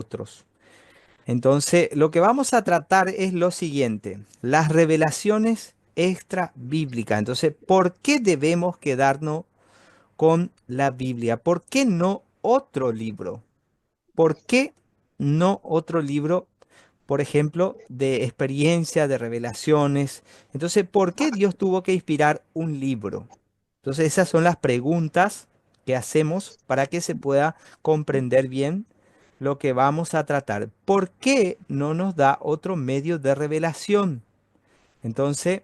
nosotros. Entonces, lo que vamos a tratar es lo siguiente, las revelaciones extra bíblicas. Entonces, ¿por qué debemos quedarnos con la Biblia? ¿Por qué no otro libro? ¿Por qué no otro libro, por ejemplo, de experiencia, de revelaciones? Entonces, ¿por qué Dios tuvo que inspirar un libro? Entonces, esas son las preguntas que hacemos para que se pueda comprender bien lo que vamos a tratar. ¿Por qué no nos da otro medio de revelación? Entonces,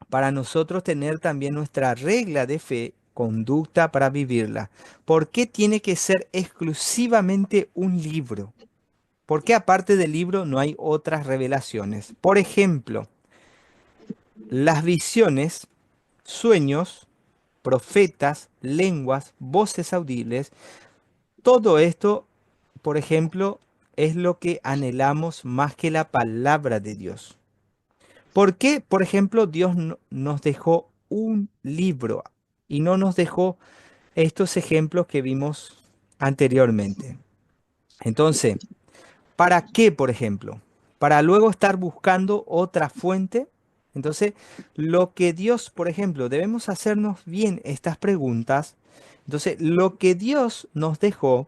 para nosotros tener también nuestra regla de fe, conducta para vivirla. ¿Por qué tiene que ser exclusivamente un libro? ¿Por qué aparte del libro no hay otras revelaciones? Por ejemplo, las visiones, sueños, profetas, lenguas, voces audibles, todo esto, por ejemplo, es lo que anhelamos más que la palabra de Dios. ¿Por qué, por ejemplo, Dios nos dejó un libro y no nos dejó estos ejemplos que vimos anteriormente? Entonces, ¿para qué, por ejemplo? Para luego estar buscando otra fuente. Entonces, lo que Dios, por ejemplo, debemos hacernos bien estas preguntas. Entonces, lo que Dios nos dejó,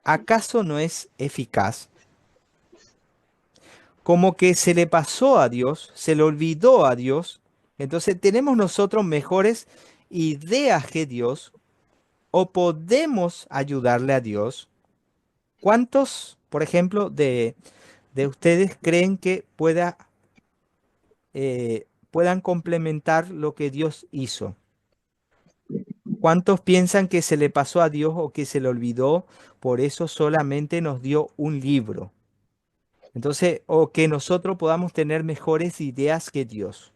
¿acaso no es eficaz? Como que se le pasó a Dios, se le olvidó a Dios. Entonces, ¿tenemos nosotros mejores ideas que Dios o podemos ayudarle a Dios? ¿Cuántos, por ejemplo, de ustedes creen que puedan complementar lo que Dios hizo? ¿Cuántos piensan que se le pasó a Dios o que se le olvidó, por eso solamente nos dio un libro? Entonces, o que nosotros podamos tener mejores ideas que Dios,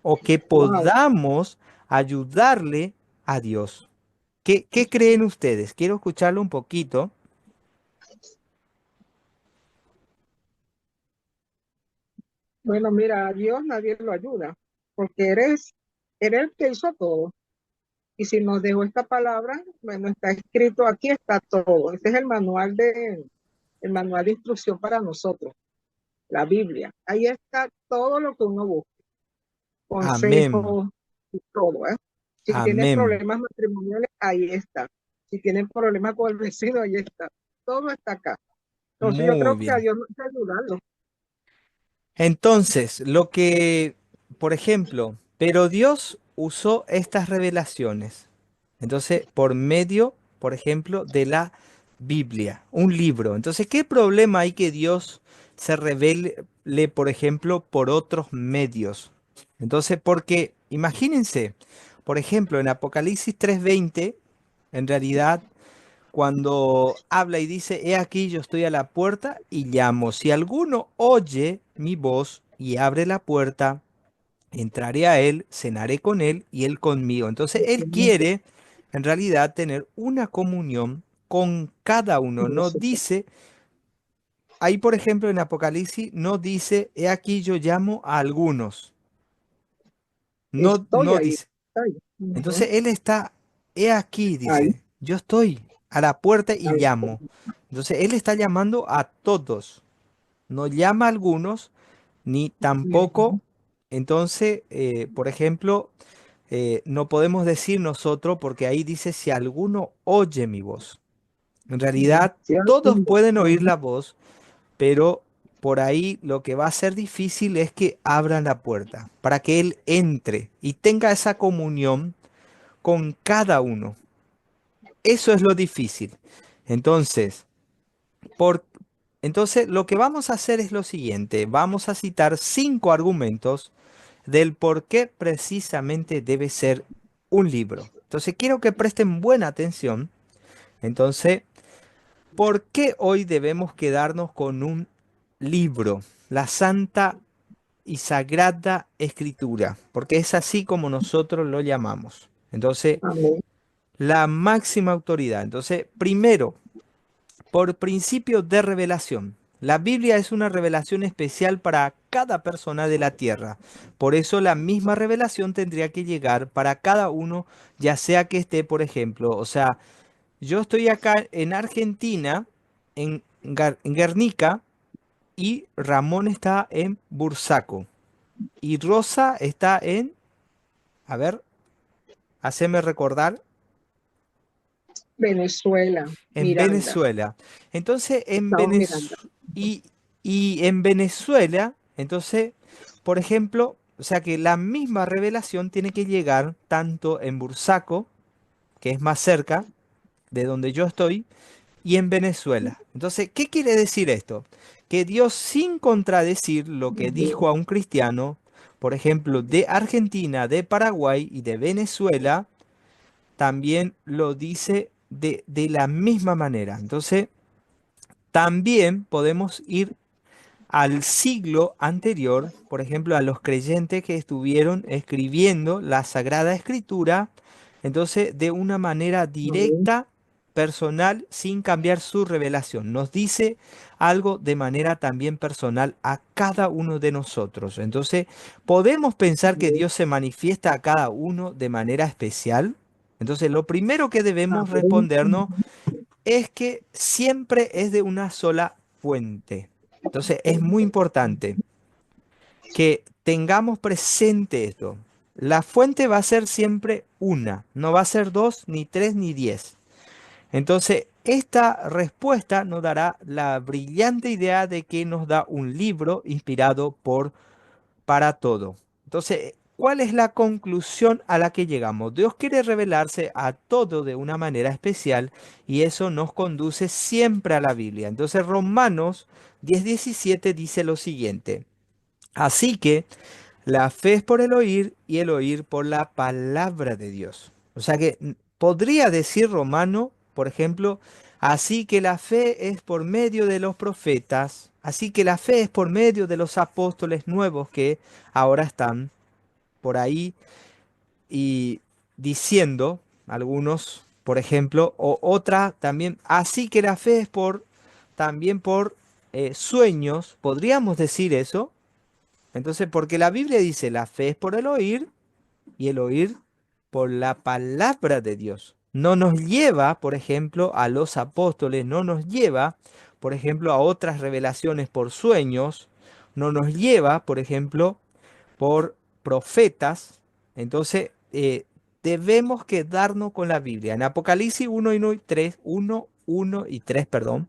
o que Wow. podamos ayudarle a Dios. ¿Qué creen ustedes? Quiero escucharlo un poquito. Bueno, mira, a Dios nadie lo ayuda, porque eres el que hizo todo. Y si nos dejó esta palabra, bueno, está escrito aquí, está todo. Este es el manual de instrucción para nosotros, la Biblia. Ahí está todo lo que uno busca, Amén, consejos y todo, ¿eh? Si tienes amén. problemas matrimoniales, ahí está. Si tienes problemas con el vecino, ahí está. Todo está acá. Entonces yo Muy creo que a bien. Dios nos está ayudando. Entonces, lo que, por ejemplo, pero Dios usó estas revelaciones. Entonces, por medio, por ejemplo, de la Biblia, un libro. Entonces, ¿qué problema hay que Dios se revele, por ejemplo, por otros medios? Entonces, porque imagínense, por ejemplo, en Apocalipsis 3:20, en realidad cuando habla y dice, he aquí yo estoy a la puerta y llamo. Si alguno oye mi voz y abre la puerta, entraré a él, cenaré con él y él conmigo. Entonces él quiere en realidad tener una comunión con cada uno. No dice, ahí por ejemplo en Apocalipsis no dice, he aquí yo llamo a algunos. No, Estoy no ahí. dice. Estoy. Ujú. Entonces él está, he aquí, Ahí, dice, yo estoy a la puerta y ahí. llamo. Entonces él está llamando a todos, no llama a algunos, ni tampoco, Ujú. entonces, por ejemplo, no podemos decir nosotros, porque ahí dice, si alguno oye mi voz. En realidad, Sí, todos alguno. pueden oír Ujú. la voz, pero por ahí lo que va a ser difícil es que abran la puerta para que él entre y tenga esa comunión con cada uno. Eso es lo difícil. Entonces, por, entonces lo que vamos a hacer es lo siguiente. Vamos a citar 5 argumentos del por qué precisamente debe ser un libro. Entonces, quiero que presten buena atención. Entonces, ¿por qué hoy debemos quedarnos con un libro? La Santa y Sagrada Escritura, porque es así como nosotros lo llamamos. Entonces, Amén. la máxima autoridad. Entonces, primero, por principio de revelación. La Biblia es una revelación especial para cada persona de la tierra. Por eso la misma revelación tendría que llegar para cada uno, ya sea que esté, por ejemplo, o sea, yo estoy acá en Argentina en Guernica y Ramón está en Bursaco. Y Rosa está a ver, haceme recordar, Venezuela, en Miranda. Venezuela. Entonces, Estamos Miranda. y, y en Venezuela, entonces, por ejemplo, o sea que la misma revelación tiene que llegar tanto en Bursaco, que es más cerca de donde yo estoy, y en Venezuela. Entonces, ¿qué quiere decir esto? Que Dios, sin contradecir lo que dijo a un cristiano, por ejemplo, de Argentina, de Paraguay y de Venezuela, también lo dice de la misma manera. Entonces, también podemos ir al siglo anterior, por ejemplo, a los creyentes que estuvieron escribiendo la Sagrada Escritura, entonces de una manera directa, personal, sin cambiar su revelación. Nos dice algo de manera también personal a cada uno de nosotros. Entonces, ¿podemos pensar que Dios se manifiesta a cada uno de manera especial? Entonces, lo primero que debemos respondernos es que siempre es de una sola fuente. Entonces es muy importante que tengamos presente esto. La fuente va a ser siempre una, no va a ser dos, ni tres, ni diez. Entonces, esta respuesta nos dará la brillante idea de que nos da un libro inspirado por para todo. Entonces, ¿cuál es la conclusión a la que llegamos? Dios quiere revelarse a todo de una manera especial y eso nos conduce siempre a la Biblia. Entonces, Romanos 10:17 dice lo siguiente. Así que la fe es por el oír y el oír por la palabra de Dios. O sea que podría decir Romano, por ejemplo, así que la fe es por medio de los profetas, así que la fe es por medio de los apóstoles nuevos que ahora están por ahí y diciendo, algunos, por ejemplo, o otra también, así que la fe es por también por sueños, podríamos decir eso. Entonces, porque la Biblia dice, la fe es por el oír y el oír por la palabra de Dios. No nos lleva, por ejemplo, a los apóstoles, no nos lleva, por ejemplo, a otras revelaciones por sueños, no nos lleva, por ejemplo, por profetas. Entonces, debemos quedarnos con la Biblia. En Apocalipsis 1 y 3, perdón,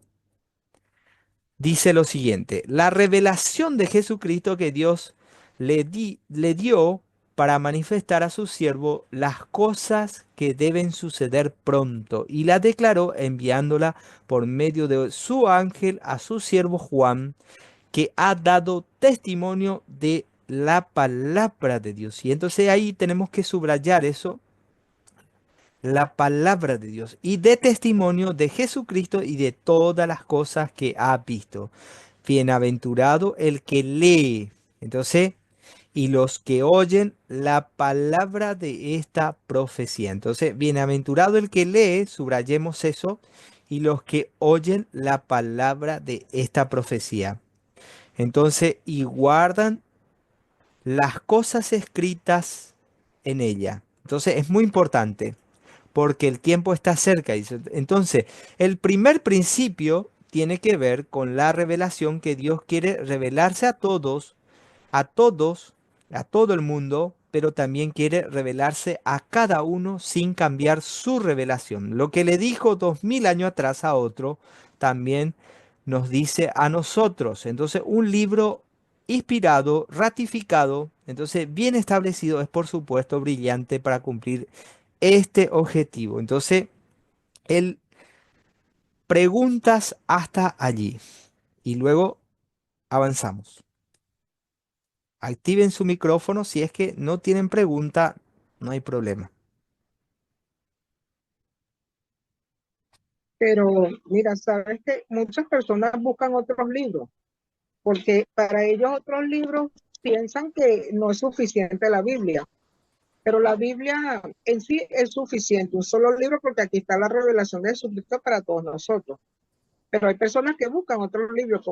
dice lo siguiente, la revelación de Jesucristo que Dios le dio para manifestar a su siervo las cosas que deben suceder pronto y la declaró enviándola por medio de su ángel a su siervo Juan, que ha dado testimonio de la palabra de Dios. Y entonces ahí tenemos que subrayar eso, la palabra de Dios y de testimonio de Jesucristo y de todas las cosas que ha visto. Bienaventurado el que lee. Entonces, y los que oyen la palabra de esta profecía. Entonces, bienaventurado el que lee, subrayemos eso, y los que oyen la palabra de esta profecía. Entonces, y guardan las cosas escritas en ella. Entonces, es muy importante porque el tiempo está cerca. Dice. Entonces, el primer principio tiene que ver con la revelación que Dios quiere revelarse a todos, a todo el mundo, pero también quiere revelarse a cada uno sin cambiar su revelación. Lo que le dijo 2000 años atrás a otro, también nos dice a nosotros. Entonces, un libro inspirado, ratificado, entonces bien establecido, es por supuesto brillante para cumplir este objetivo. Entonces, él preguntas hasta allí y luego avanzamos. Activen su micrófono si es que no tienen pregunta, no hay problema. Pero mira, sabes que muchas personas buscan otros libros, porque para ellos otros libros piensan que no es suficiente la Biblia, pero la Biblia en sí es suficiente, un solo libro, porque aquí está la revelación de Jesucristo para todos nosotros. Pero hay personas que buscan otros libros,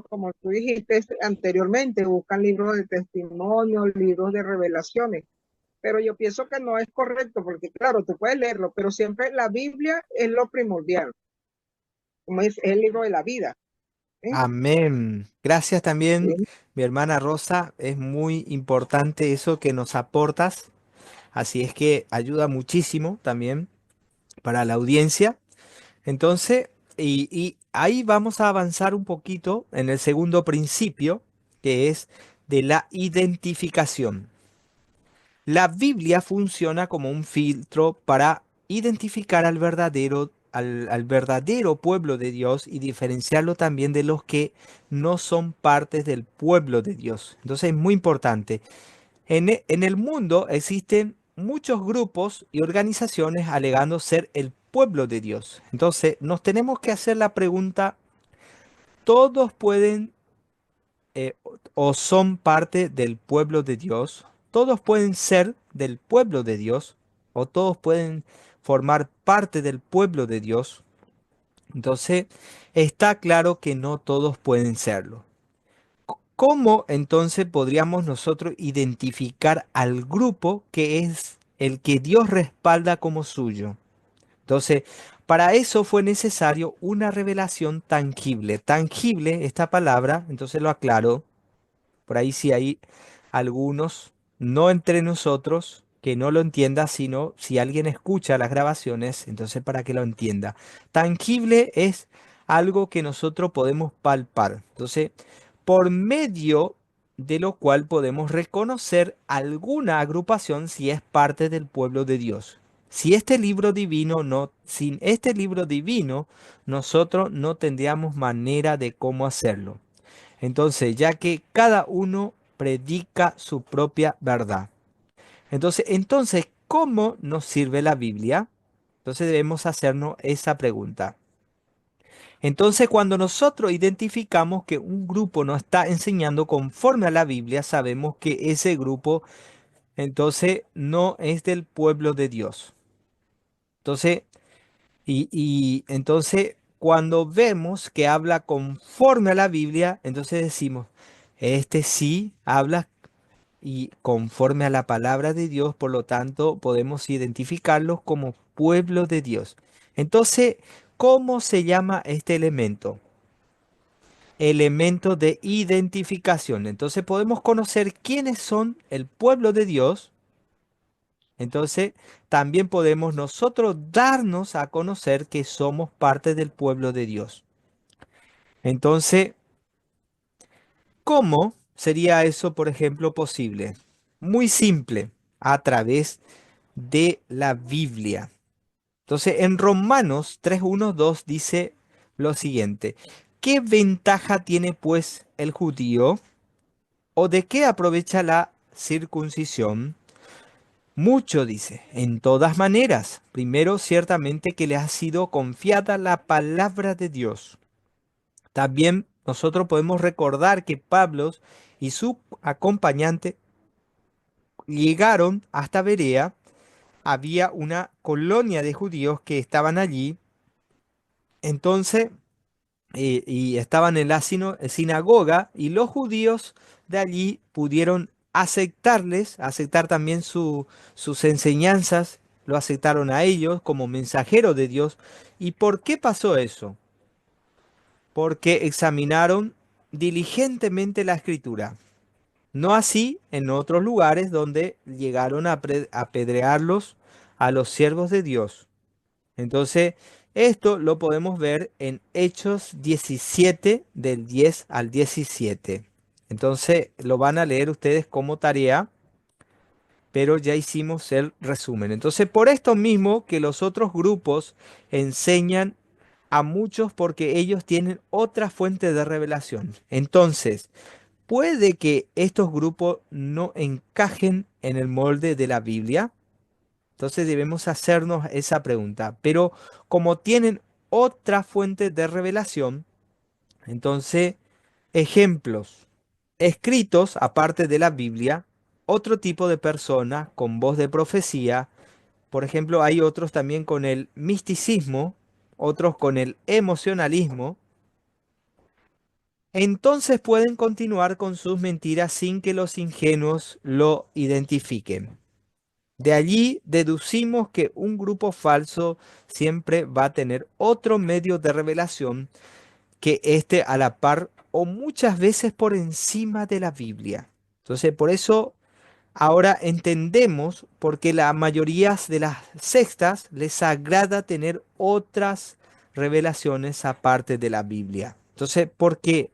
como tú dijiste anteriormente, buscan libros de testimonio, libros de revelaciones. Pero yo pienso que no es correcto, porque claro, tú puedes leerlo, pero siempre la Biblia es lo primordial. como es el libro de la vida. ¿Sí? Amén. Gracias también, Sí. mi hermana Rosa. Es muy importante eso que nos aportas. Así es que ayuda muchísimo también para la audiencia. Entonces, y ahí vamos a avanzar un poquito en el segundo principio, que es de la identificación. La Biblia funciona como un filtro para identificar al verdadero pueblo de Dios y diferenciarlo también de los que no son partes del pueblo de Dios. Entonces es muy importante. En el mundo existen muchos grupos y organizaciones alegando ser el pueblo de Dios. Entonces nos tenemos que hacer la pregunta, ¿todos pueden o son parte del pueblo de Dios? ¿Todos pueden ser del pueblo de Dios? ¿O todos pueden formar parte del pueblo de Dios? Entonces está claro que no todos pueden serlo. ¿Cómo entonces podríamos nosotros identificar al grupo que es el que Dios respalda como suyo? Entonces, para eso fue necesario una revelación tangible. Tangible, esta palabra, entonces lo aclaro, por ahí sí hay algunos, no entre nosotros, que no lo entienda, sino si alguien escucha las grabaciones, entonces para que lo entienda. Tangible es algo que nosotros podemos palpar. Entonces, por medio de lo cual podemos reconocer alguna agrupación si es parte del pueblo de Dios. Si este libro divino no, sin este libro divino, nosotros no tendríamos manera de cómo hacerlo. Entonces, ya que cada uno predica su propia verdad. Entonces, ¿cómo nos sirve la Biblia? Entonces debemos hacernos esa pregunta. Entonces, cuando nosotros identificamos que un grupo nos está enseñando conforme a la Biblia, sabemos que ese grupo entonces no es del pueblo de Dios. Entonces, y entonces cuando vemos que habla conforme a la Biblia, entonces decimos, este sí habla y conforme a la palabra de Dios, por lo tanto, podemos identificarlos como pueblo de Dios. Entonces, ¿cómo se llama este elemento? Elemento de identificación. Entonces, podemos conocer quiénes son el pueblo de Dios. Entonces, también podemos nosotros darnos a conocer que somos parte del pueblo de Dios. Entonces, ¿cómo sería eso, por ejemplo, posible? Muy simple, a través de la Biblia. Entonces, en Romanos 3:1-2 dice lo siguiente: ¿qué ventaja tiene pues el judío o de qué aprovecha la circuncisión? Mucho dice, en todas maneras. Primero, ciertamente que le ha sido confiada la palabra de Dios. También nosotros podemos recordar que Pablo y su acompañante llegaron hasta Berea. Había una colonia de judíos que estaban allí. Entonces, y estaban en la sinagoga y los judíos de allí pudieron aceptar también sus enseñanzas, lo aceptaron a ellos como mensajeros de Dios. ¿Y por qué pasó eso? Porque examinaron diligentemente la escritura. No así en otros lugares donde llegaron a apedrearlos a los siervos de Dios. Entonces, esto lo podemos ver en Hechos 17, del 10 al 17. Entonces, lo van a leer ustedes como tarea, pero ya hicimos el resumen. Entonces, por esto mismo que los otros grupos enseñan a muchos porque ellos tienen otra fuente de revelación. Entonces, puede que estos grupos no encajen en el molde de la Biblia. Entonces debemos hacernos esa pregunta. Pero como tienen otra fuente de revelación, entonces ejemplos escritos aparte de la Biblia, otro tipo de persona con voz de profecía. Por ejemplo, hay otros también con el misticismo, otros con el emocionalismo. Entonces pueden continuar con sus mentiras sin que los ingenuos lo identifiquen. De allí deducimos que un grupo falso siempre va a tener otro medio de revelación que esté a la par o muchas veces por encima de la Biblia. Entonces, por eso ahora entendemos por qué la mayoría de las sectas les agrada tener otras revelaciones aparte de la Biblia. Entonces, porque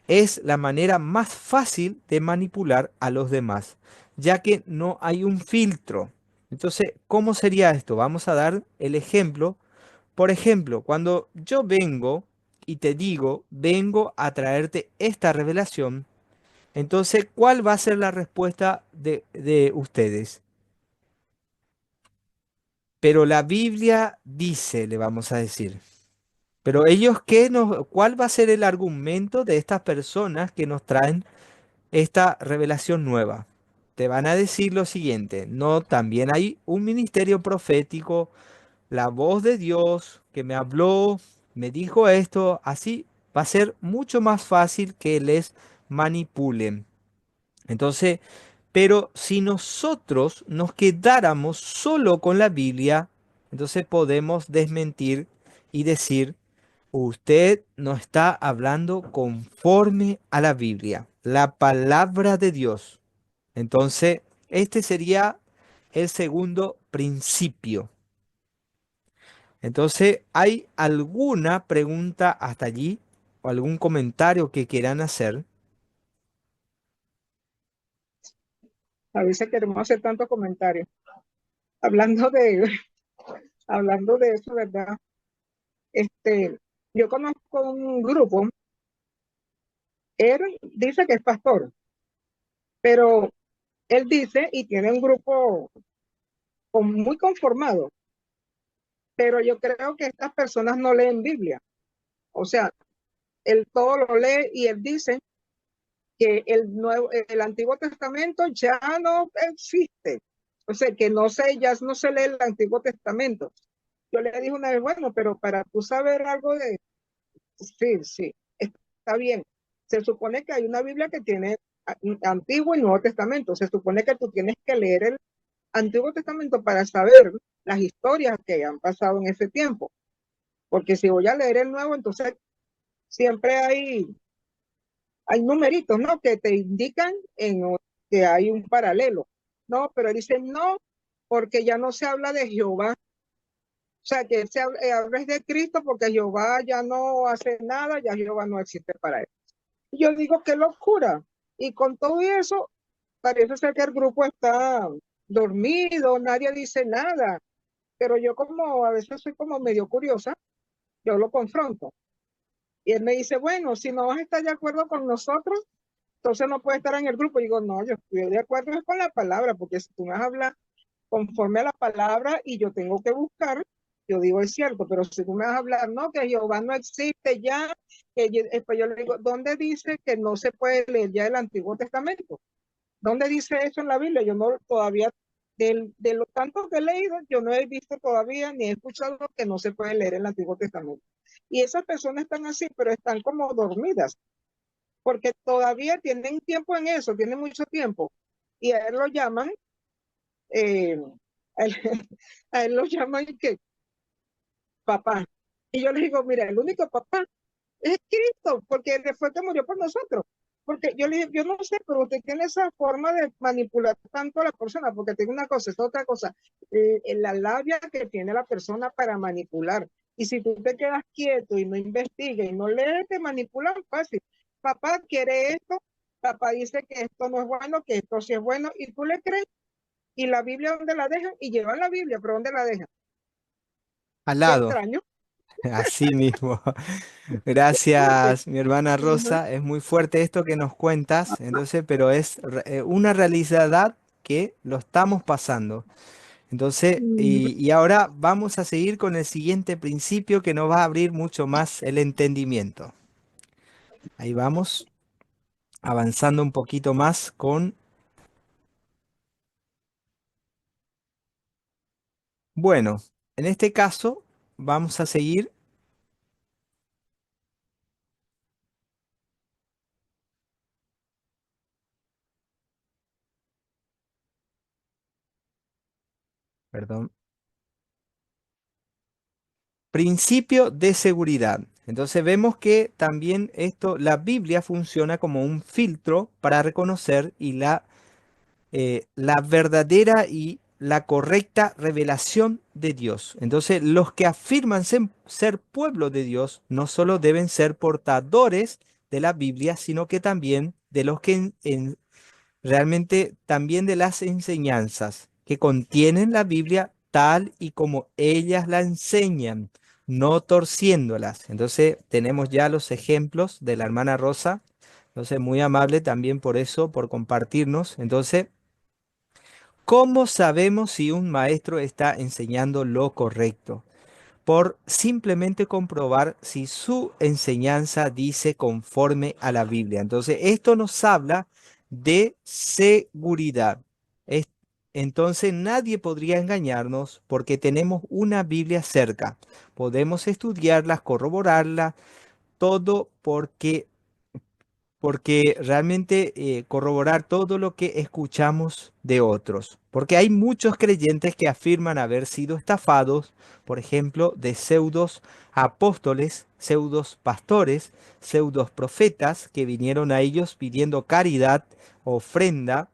es la manera más fácil de manipular a los demás, ya que no hay un filtro. Entonces, ¿cómo sería esto? Vamos a dar el ejemplo. Por ejemplo, cuando yo vengo y te digo, vengo a traerte esta revelación, entonces, ¿cuál va a ser la respuesta de ustedes? Pero la Biblia dice, le vamos a decir. Pero ellos, ¿cuál va a ser el argumento de estas personas que nos traen esta revelación nueva? Te van a decir lo siguiente, no, también hay un ministerio profético, la voz de Dios que me habló, me dijo esto, así va a ser mucho más fácil que les manipulen. Entonces, pero si nosotros nos quedáramos solo con la Biblia, entonces podemos desmentir y decir, usted no está hablando conforme a la Biblia, la palabra de Dios. Entonces, este sería el segundo principio. Entonces, ¿hay alguna pregunta hasta allí o algún comentario que quieran hacer? A veces queremos hacer tantos comentarios. Hablando de, hablando de eso, ¿verdad? Este, yo conozco un grupo, él dice que es pastor, pero él dice y tiene un grupo muy conformado, pero yo creo que estas personas no leen Biblia. O sea, él todo lo lee y él dice que el Antiguo Testamento ya no existe. O sea, que no sé, ya no se lee el Antiguo Testamento. Yo le dije una vez, bueno, pero para tú saber algo de, sí, sí, está bien. Se supone que hay una Biblia que tiene Antiguo y Nuevo Testamento. Se supone que tú tienes que leer el Antiguo Testamento para saber las historias que han pasado en ese tiempo. Porque si voy a leer el Nuevo, entonces siempre hay numeritos, ¿no? Que te indican que hay un paralelo. No, pero dicen no, porque ya no se habla de Jehová. O sea, que hables de Cristo porque Jehová ya no hace nada, ya Jehová no existe para él. Yo digo, qué locura. Y con todo eso, parece ser que el grupo está dormido, nadie dice nada. Pero yo como a veces soy como medio curiosa, yo lo confronto. Y él me dice, bueno, si no vas a estar de acuerdo con nosotros, entonces no puede estar en el grupo. Y digo, no, yo estoy de acuerdo con la palabra, porque si tú me vas a hablar conforme a la palabra y yo tengo que buscar, yo digo, es cierto, pero si tú me vas a hablar, no, que Jehová no existe ya, pues yo le digo, ¿dónde dice que no se puede leer ya el Antiguo Testamento? ¿Dónde dice eso en la Biblia? Yo no todavía, de lo tanto que he leído, yo no he visto todavía ni he escuchado que no se puede leer el Antiguo Testamento. Y esas personas están así, pero están como dormidas, porque todavía tienen tiempo en eso, tienen mucho tiempo. Y a él lo llaman, eh, a él, a él lo llaman que papá. Y yo le digo, mira, el único papá es Cristo, porque él fue que murió por nosotros. Porque yo le digo, yo no sé, pero usted tiene esa forma de manipular tanto a la persona, porque tengo una cosa, es otra cosa, la labia que tiene la persona para manipular. Y si tú te quedas quieto y no investigas y no lees, te manipulan fácil. Papá quiere esto, papá dice que esto no es bueno, que esto sí es bueno, y tú le crees. ¿Y la Biblia dónde la dejan? Y llevan la Biblia, pero ¿dónde la dejan? Al Qué lado, extraño. así mismo. Gracias, mi hermana Ujú. Rosa. Es muy fuerte esto que nos cuentas, entonces, pero es una realidad que lo estamos pasando. Entonces, y ahora vamos a seguir con el siguiente principio que nos va a abrir mucho más el entendimiento. Ahí vamos, avanzando un poquito más con, bueno, en este caso vamos a seguir Perdón. Principio de seguridad. Entonces vemos que también esto, la Biblia funciona como un filtro para reconocer la verdadera y la correcta revelación de Dios. Entonces los que afirman ser pueblo de Dios no solo deben ser portadores de la Biblia, sino que también de los que realmente también de las enseñanzas que contienen la Biblia tal y como ellas la enseñan, no torciéndolas. Entonces tenemos ya los ejemplos de la hermana Rosa. Entonces muy amable también por eso, por compartirnos. Entonces, ¿cómo sabemos si un maestro está enseñando lo correcto? Por simplemente comprobar si su enseñanza dice conforme a la Biblia. Entonces, esto nos habla de seguridad. Es- entonces, nadie podría engañarnos porque tenemos una Biblia cerca. Podemos estudiarla, corroborarla, todo porque realmente corroborar todo lo que escuchamos de otros. Porque hay muchos creyentes que afirman haber sido estafados, por ejemplo, de pseudos apóstoles, pseudos pastores, pseudos profetas que vinieron a ellos pidiendo caridad, ofrenda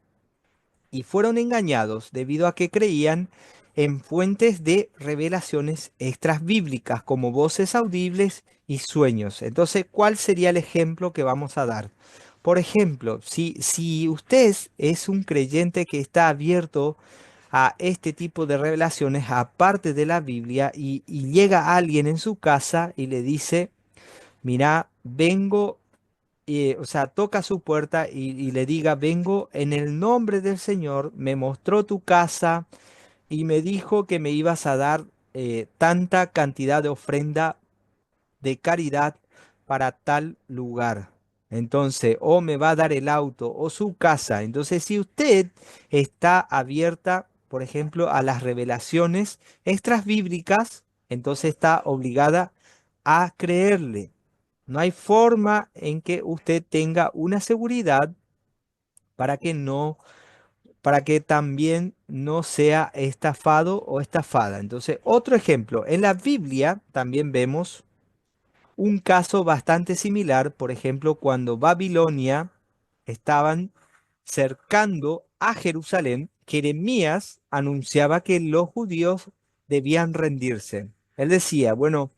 y fueron engañados debido a que creían en fuentes de revelaciones extras bíblicas como voces audibles y sueños. Entonces, ¿cuál sería el ejemplo que vamos a dar? Por ejemplo, si usted es un creyente que está abierto a este tipo de revelaciones, aparte de la Biblia, y llega alguien en su casa y le dice, mira, vengo o sea, toca su puerta y le diga, vengo en el nombre del Señor, me mostró tu casa y me dijo que me ibas a dar tanta cantidad de ofrenda de caridad para tal lugar. Entonces, o me va a dar el auto o su casa. Entonces, si usted está abierta, por ejemplo, a las revelaciones extras bíblicas, entonces está obligada a creerle. No hay forma en que usted tenga una seguridad para que no, para que también no sea estafado o estafada. Entonces, otro ejemplo, en la Biblia también vemos un caso bastante similar, por ejemplo, cuando Babilonia estaban cercando a Jerusalén, Jeremías anunciaba que los judíos debían rendirse. Él decía, bueno,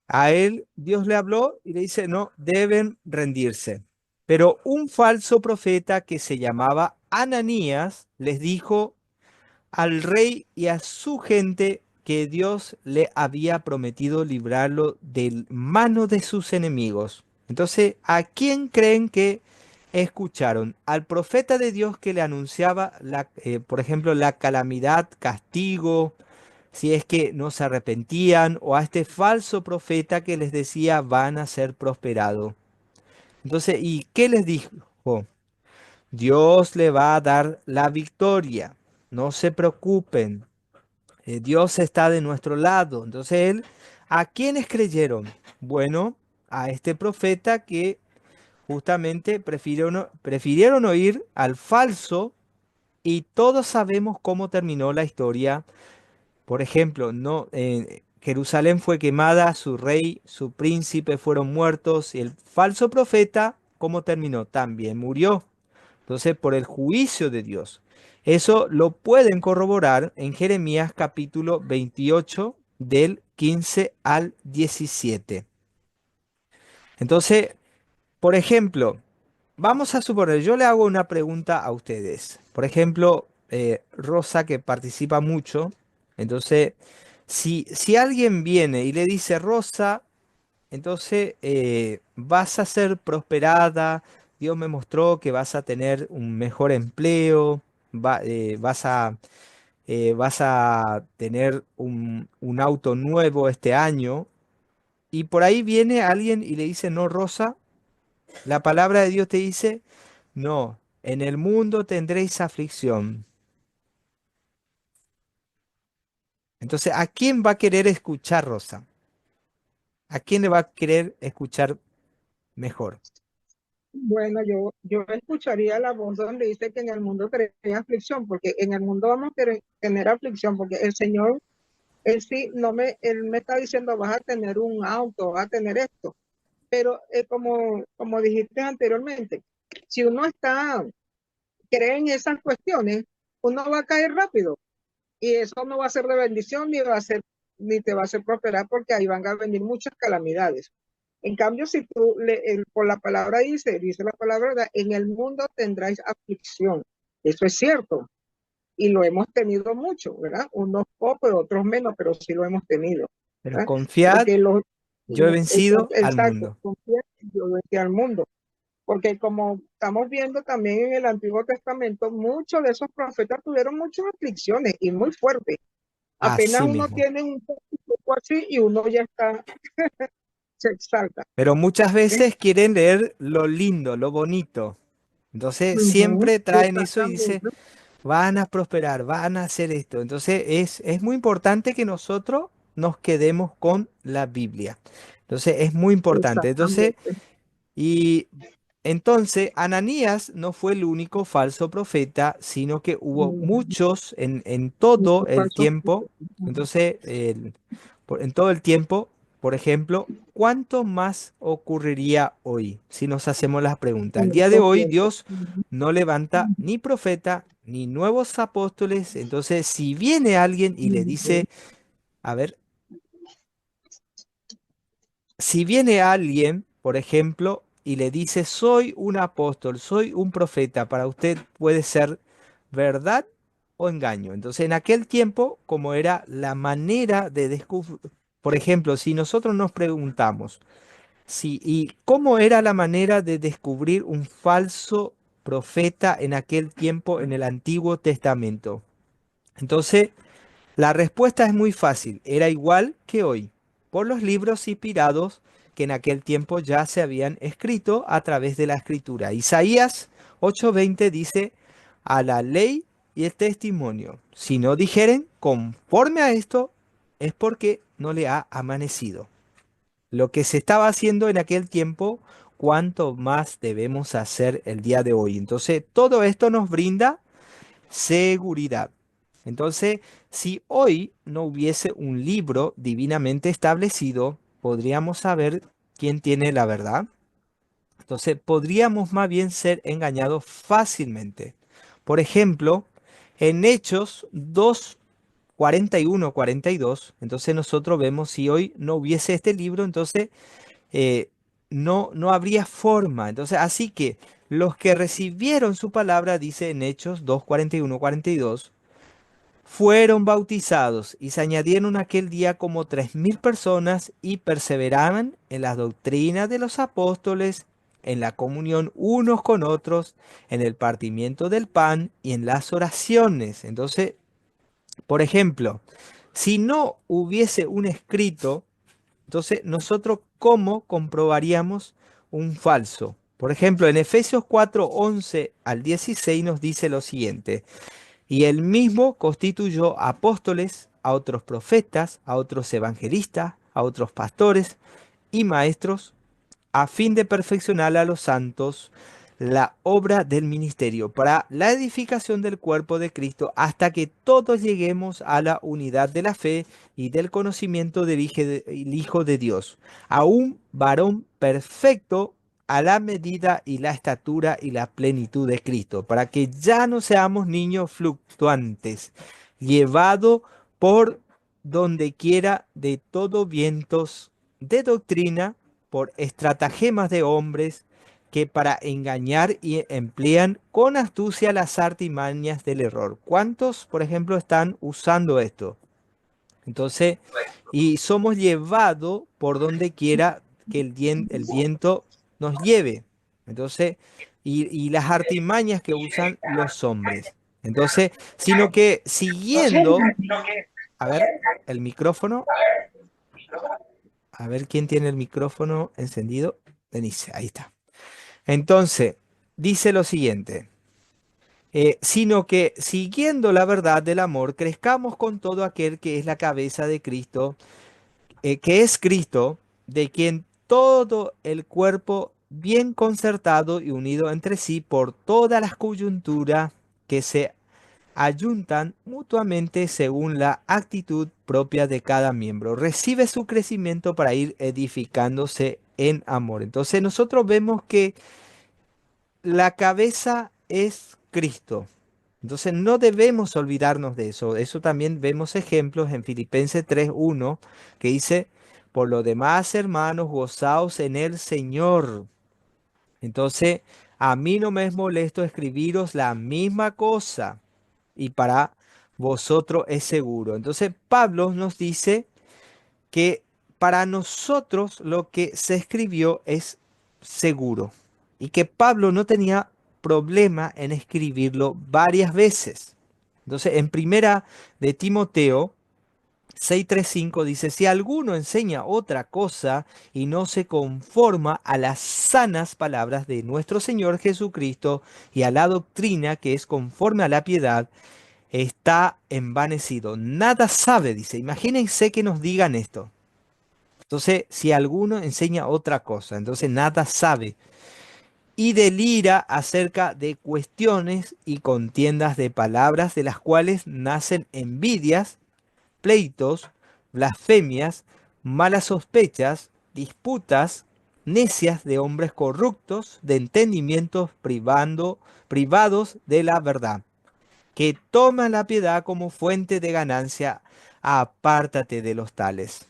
a él Dios le habló y le dice, no, deben rendirse. Pero un falso profeta que se llamaba Ananías les dijo al rey y a su gente que Dios le había prometido librarlo de mano de sus enemigos. Entonces, ¿a quién creen que escucharon? ¿Al profeta de Dios que le anunciaba, por ejemplo, la calamidad, castigo, si es que no se arrepentían, o a este falso profeta que les decía van a ser prosperados? Entonces, ¿y qué les dijo? Dios le va a dar la victoria. No se preocupen. Dios está de nuestro lado. Entonces él, ¿a quiénes creyeron? Bueno, a este profeta que justamente prefirieron oír al falso y todos sabemos cómo terminó la historia. Por ejemplo, no, Jerusalén fue quemada, su rey, su príncipe fueron muertos y el falso profeta, ¿cómo terminó? También murió. Entonces, por el juicio de Dios. Eso lo pueden corroborar en Jeremías capítulo 28 del 15 al 17. Entonces, por ejemplo, vamos a suponer, yo le hago una pregunta a ustedes. Por ejemplo, Rosa que participa mucho. Entonces, si alguien viene y le dice, Rosa, entonces vas a ser prosperada, Dios me mostró que vas a tener un mejor empleo, vas a tener un auto nuevo este año, y por ahí viene alguien y le dice, no, Rosa, la palabra de Dios te dice, no, en el mundo tendréis aflicción. Entonces, ¿a quién va a querer escuchar, Rosa? ¿A quién le va a querer escuchar mejor? Bueno, yo escucharía la voz donde dice que en el mundo tenéis aflicción, porque en el mundo vamos a tener aflicción, porque el Señor, Él sí, Él me está diciendo, vas a tener un auto, vas a tener esto, pero como dijiste anteriormente, si uno cree en esas cuestiones, uno va a caer rápido, y eso no va a ser de bendición, ni te va a hacer prosperar, porque ahí van a venir muchas calamidades. En cambio, si por la palabra dice la palabra, ¿verdad? En el mundo tendráis aflicción. Eso es cierto. Y lo hemos tenido mucho, ¿verdad? Unos pocos, otros menos, pero sí lo hemos tenido. Pero ¿Verdad? confiad, Porque yo he vencido al exacto, mundo. confía en Dios y al mundo. Porque como estamos viendo también en el Antiguo Testamento, muchos de esos profetas tuvieron muchas aflicciones y muy fuertes. Apenas Así uno mismo. tiene un poco así y uno ya se exalta. Pero muchas ¿Eh? veces quieren leer lo lindo, lo bonito. Entonces Ujú, siempre traen eso y dice, exactamente, van a prosperar, van a hacer esto. Entonces es muy importante que nosotros nos quedemos con la Biblia. Entonces es muy importante. Entonces, exactamente. y entonces Ananías no fue el único falso profeta, sino que hubo Ujú, muchos en todo muchos el falsos tiempo. profetas. Ujú, Entonces, en todo el tiempo, por ejemplo, ¿cuánto más ocurriría hoy si nos hacemos las preguntas? en Al día de estos hoy, tiempos. Dios Ujú, no levanta ni profeta ni nuevos apóstoles. Entonces, si viene alguien y le ujú, dice, a ver, si viene alguien, por ejemplo, y le dice, soy un apóstol, soy un profeta, para usted puede ser verdad o engaño. Entonces, en aquel tiempo, como era la manera de descubrir, por ejemplo, si nosotros nos preguntamos, ¿y cómo era la manera de descubrir un falso profeta en aquel tiempo en el Antiguo Testamento? Entonces, la respuesta es muy fácil, era igual que hoy, por los libros inspirados que en aquel tiempo ya se habían escrito a través de la escritura. Isaías 8:20 dice, a la ley y el testimonio, si no dijeren conforme a esto, es porque no le ha amanecido. Lo que se estaba haciendo en aquel tiempo, cuánto más debemos hacer el día de hoy. Entonces, todo esto nos brinda seguridad. Entonces, si hoy no hubiese un libro divinamente establecido, podríamos saber quién tiene la verdad. Entonces, podríamos más bien ser engañados fácilmente. Por ejemplo, en Hechos 2, 41, 42, entonces nosotros vemos si hoy no hubiese este libro, entonces eh, no habría forma. Entonces, así que los que recibieron su palabra, dice en Hechos 2, 41, 42, fueron bautizados y se añadieron aquel día como 3.000 personas y perseveraban en las doctrinas de los apóstoles, en la comunión unos con otros, en el partimiento del pan y en las oraciones. Entonces, por ejemplo, si no hubiese un escrito, entonces nosotros ¿cómo comprobaríamos un falso? Por ejemplo, en Efesios 4, 11 al 16 nos dice lo siguiente. Y él mismo constituyó apóstoles, a otros profetas, a otros evangelistas, a otros pastores y maestros, a fin de perfeccionar a los santos la obra del ministerio para la edificación del cuerpo de Cristo hasta que todos lleguemos a la unidad de la fe y del conocimiento del Hijo de Dios, a un varón perfecto a la medida y la estatura y la plenitud de Cristo, para que ya no seamos niños fluctuantes, llevados por donde quiera de todo vientos de doctrina por estratagemas de hombres que para engañar y emplean con astucia las artimañas del error. ¿Cuántos, por ejemplo, están usando esto? Entonces, y somos llevados por donde quiera que el viento nos lleve. Entonces, y las artimañas que usan los hombres. Entonces, sino que siguiendo, a ver, el micrófono, a ver quién tiene el micrófono encendido. Denise, ahí está. Entonces, dice lo siguiente, sino que siguiendo la verdad del amor, crezcamos con todo aquel que es la cabeza de Cristo, que es Cristo, de quien todo el cuerpo bien concertado y unido entre sí por todas las coyunturas que se ayuntan mutuamente según la actitud propia de cada miembro. Recibe su crecimiento para ir edificándose en amor. Entonces nosotros vemos que la cabeza es Cristo. Entonces no debemos olvidarnos de eso. Eso también vemos ejemplos en Filipenses 3:1 que dice, por lo demás, hermanos, gozaos en el Señor. Entonces, a mí no me es molesto escribiros la misma cosa y para vosotros es seguro. Entonces, Pablo nos dice que para nosotros lo que se escribió es seguro y que Pablo no tenía problema en escribirlo varias veces. Entonces, en primera de Timoteo 6:3-5 dice, si alguno enseña otra cosa y no se conforma a las sanas palabras de nuestro Señor Jesucristo y a la doctrina que es conforme a la piedad, está envanecido. Nada sabe, dice. Imagínense que nos digan esto. Entonces, si alguno enseña otra cosa, entonces nada sabe. Y delira acerca de cuestiones y contiendas de palabras de las cuales nacen envidias, pleitos, blasfemias, malas sospechas, disputas, necias de hombres corruptos, de entendimientos privados de la verdad, que toman la piedad como fuente de ganancia. Apártate de los tales.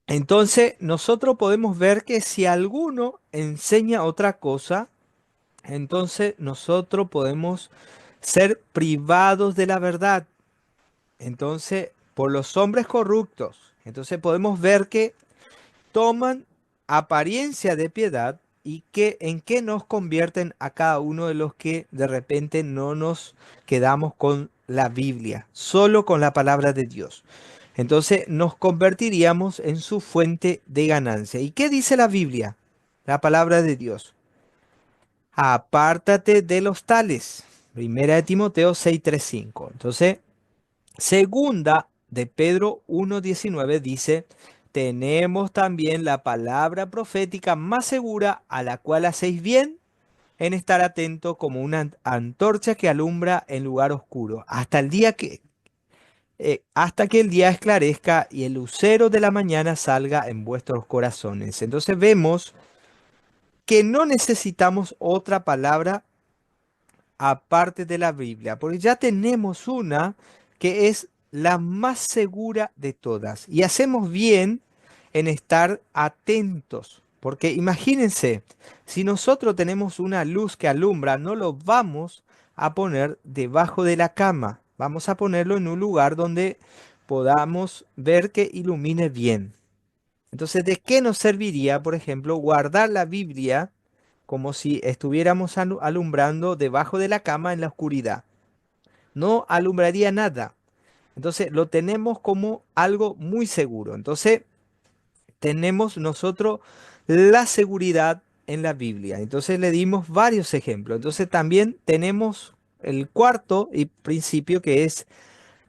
Entonces, nosotros podemos ver que si alguno enseña otra cosa, entonces nosotros podemos ser privados de la verdad. Entonces, por los hombres corruptos. Entonces podemos ver que toman apariencia de piedad y que en qué nos convierten a cada uno de los que de repente no nos quedamos con la Biblia, solo con la palabra de Dios. Entonces nos convertiríamos en su fuente de ganancia. ¿Y qué dice la Biblia? La palabra de Dios. Apártate de los tales. Primera de Timoteo 6:3-5. Entonces, segunda de Pedro 1:19 dice, tenemos también la palabra profética más segura a la cual hacéis bien en estar atento como una antorcha que alumbra en lugar oscuro, hasta que el día esclarezca y el lucero de la mañana salga en vuestros corazones. Entonces vemos que no necesitamos otra palabra aparte de la Biblia, porque ya tenemos una que es la más segura de todas. Y hacemos bien en estar atentos, porque imagínense, si nosotros tenemos una luz que alumbra, no lo vamos a poner debajo de la cama, vamos a ponerlo en un lugar donde podamos ver que ilumine bien. Entonces, ¿de qué nos serviría, por ejemplo, guardar la Biblia como si estuviéramos alumbrando debajo de la cama en la oscuridad? No alumbraría nada. Entonces, lo tenemos como algo muy seguro. Entonces, tenemos nosotros la seguridad en la Biblia. Entonces, le dimos varios ejemplos. Entonces, también tenemos el cuarto y principio que es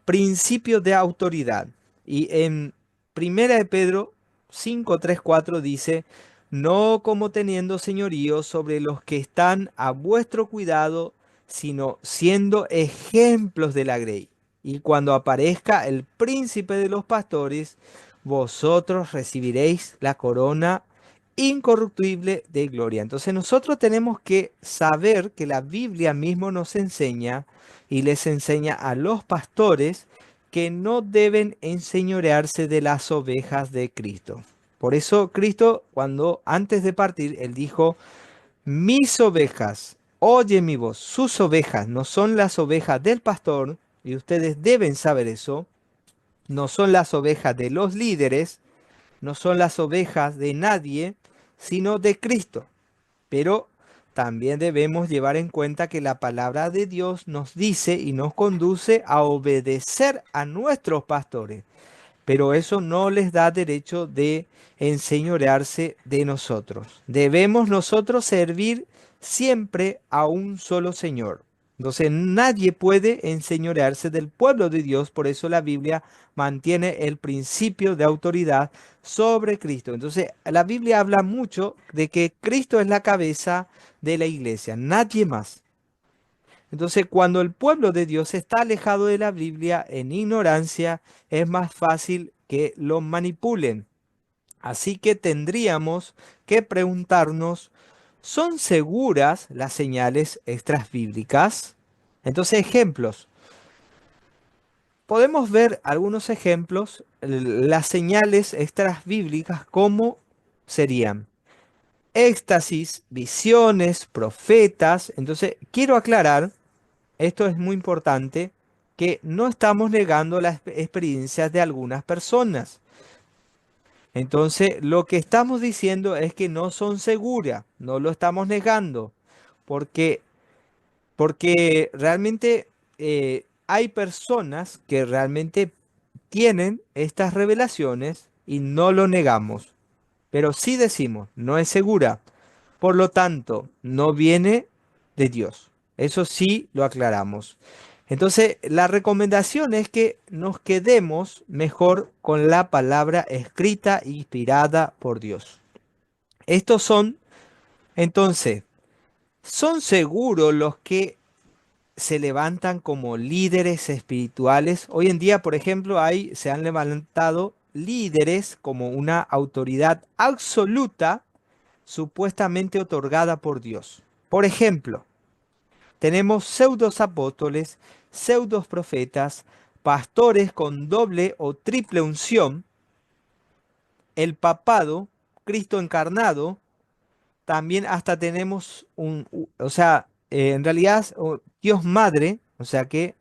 principio de autoridad. Y en Primera de Pedro 5:3-4 dice, no como teniendo señorío sobre los que están a vuestro cuidado, sino siendo ejemplos de la grey. Y cuando aparezca el príncipe de los pastores, vosotros recibiréis la corona incorruptible de gloria. Entonces nosotros tenemos que saber que la Biblia mismo nos enseña y les enseña a los pastores que no deben enseñorearse de las ovejas de Cristo. Por eso Cristo, cuando antes de partir, él dijo, mis ovejas, oye mi voz, sus ovejas no son las ovejas del pastor, y ustedes deben saber eso, no son las ovejas de los líderes, no son las ovejas de nadie, sino de Cristo. Pero también debemos llevar en cuenta que la palabra de Dios nos dice y nos conduce a obedecer a nuestros pastores, pero eso no les da derecho de enseñorearse de nosotros. Debemos nosotros servir siempre a un solo Señor. Entonces nadie puede enseñorearse del pueblo de Dios, por eso la Biblia mantiene el principio de autoridad sobre Cristo. Entonces la Biblia habla mucho de que Cristo es la cabeza de la iglesia, nadie más. Entonces cuando el pueblo de Dios está alejado de la Biblia en ignorancia, es más fácil que lo manipulen. Así que tendríamos que preguntarnos, ¿son seguras las señales extrabíblicas? Entonces, ejemplos. Podemos ver algunos ejemplos, las señales extrabíblicas, ¿cómo serían? Éxtasis, visiones, profetas. Entonces, quiero aclarar, esto es muy importante, que no estamos negando las experiencias de algunas personas. Entonces, lo que estamos diciendo es que no son seguras, no lo estamos negando, porque, porque realmente hay personas que realmente tienen estas revelaciones y no lo negamos, pero sí decimos, no es segura, por lo tanto, no viene de Dios. Eso sí lo aclaramos. Entonces, la recomendación es que nos quedemos mejor con la palabra escrita e inspirada por Dios. Estos son, entonces, ¿son seguros los que se levantan como líderes espirituales? Hoy en día, por ejemplo, se han levantado líderes como una autoridad absoluta supuestamente otorgada por Dios. Por ejemplo, tenemos pseudos apóstoles, pseudos profetas, pastores con doble o triple unción, el papado, Cristo encarnado, también hasta tenemos o sea, en realidad Dios Madre, o sea que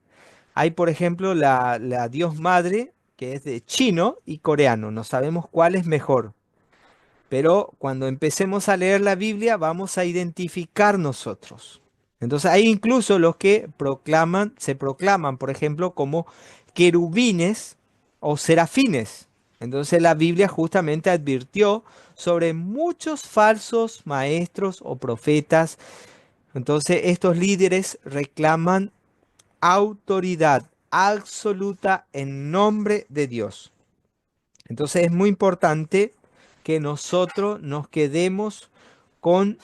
hay por ejemplo la Dios Madre que es de chino y coreano, no sabemos cuál es mejor. Pero cuando empecemos a leer la Biblia vamos a identificar nosotros. Entonces hay incluso los que proclaman, se proclaman, por ejemplo, como querubines o serafines. Entonces la Biblia justamente advirtió sobre muchos falsos maestros o profetas. Entonces estos líderes reclaman autoridad absoluta en nombre de Dios. Entonces es muy importante que nosotros nos quedemos con